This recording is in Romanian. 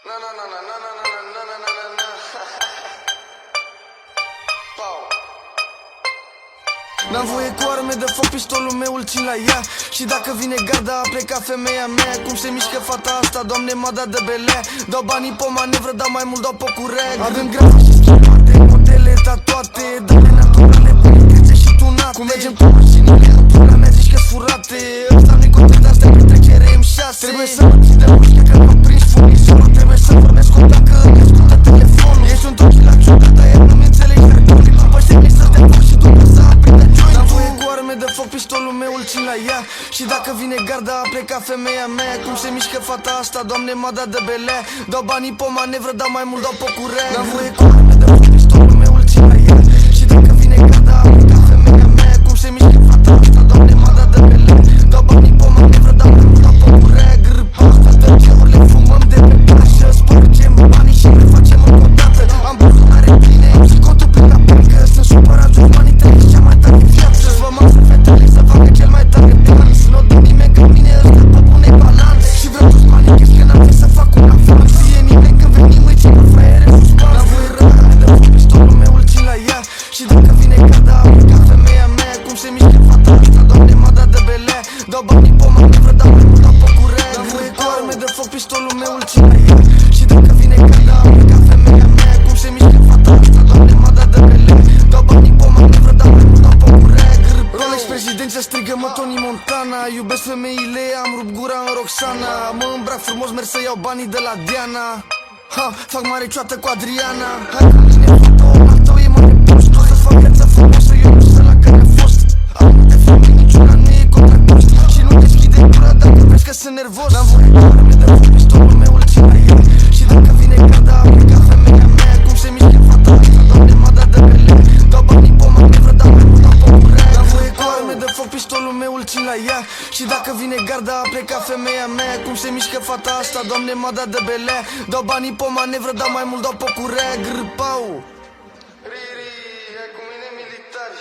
Na na na na na na na na na na na na. Pau. N-am voie cu arme de foc, pistolul meu îl țin la ea. Și dacă vine garda a plecat femeia mea. Cum se mișcă fata asta, Doamne, m-a dat de belea. Dau banii pe manevră, dar mai mult dau pe cureg. Avem grafici și schimbate, modele tatuate, dă-le naturale, bunichețe și tunate. Cum mergem cu mașinile, în pula mea zici că-s furate. Ăsta nu-i content, asta e petrecere M6. Trebuie să mă țin de mușche, că m-am prins furnizorul. Trebuie să vorbesc cu dacă îmi ascultă telefonul. Ești un toc și la ciudă, dar el nu-mi înțelegi hărturi. După ștepni să te duc și după să aprinde joint. N-am voie cu arme de foc, pistolul meu îl țin la ea. Și dacă vine garda a plecat femeia mea. Cum se mișcă fata asta, Doamne, m-a dat de belea. Dau banii pe manevră, dar mai mult dau pe cureg. N-am voie cu arme de foc, pistolul meu îl țin la ea. Și dacă vine garda a plecat femeia mea. Cum se mișcă fata asta, Doamne, m-a dat de belea. Dau banii pe manevră, dar mai mult dau pe cureg. Asta de ce le fumăm de pe cașă. Spărgem banii și ne facem încă o dată. Am buzunare pline și contul plin la bancă. Sunt supărat banii tăi, cea mai tare viață. Să vă masă fetele să facă cel mai tare dans. Nu dă nimeni că mine ăsta pe bune balans. Și vreau toți banii chef că n-am ce să fac un avans. Fie nimeni când venim îi țin pe fraiere suspans. N-am voie rămâne de foc, pistolul meu îl țin la ea. Și dacă vine garda a plecat femeia mea. Cum se mișcă fata asta, Doamne, m-a dat de belea. Dau banii pe manevră, dar mai mult dau pe cureg. N-am voie cu arme de foc, pistolul meu îl țin la ea. Și dacă vine garda a plecat femeia mea. Cum se mișcă fata asta, Doamne, m-a dat de belea. Dau banii pe manevră, dar mai mult dau pe cureg. Rolex prezidență strigă, mă, Tony Montana. Iubesc femeile, am rupt gura în Roxana. Mă îmbrac frumos, merg să iau banii de la Diana. Ha, fac mare cioată cu Adriana. Hai cu mine, fata, al tău e mare post. O să-ți fac viața frumoasă, eu nu sunt la care a fost. Am multe femei, niciuna nu e contracost. Și nu deschide gura dacă vezi că sunt nervos. N-am voie cu arme de foc, pistolul meu îl țin la ea. Și dacă vine garda a plecat femeia mea. Cum se mișcă fata asta, Doamne, m-a dat de belea. Dau banii pe manevră, dar mai mult dau pe cureg. N-am voie cu arme de foc, pistolul meu îl țin la ea. Și dacă vine garda a plecat femeia mea. Cum se mișcă fata asta, Doamne, m-a dat de belea. Dau banii pe manevră, dar mai mult dau pe cureg. Râpau. Riri, hai cu mine militari.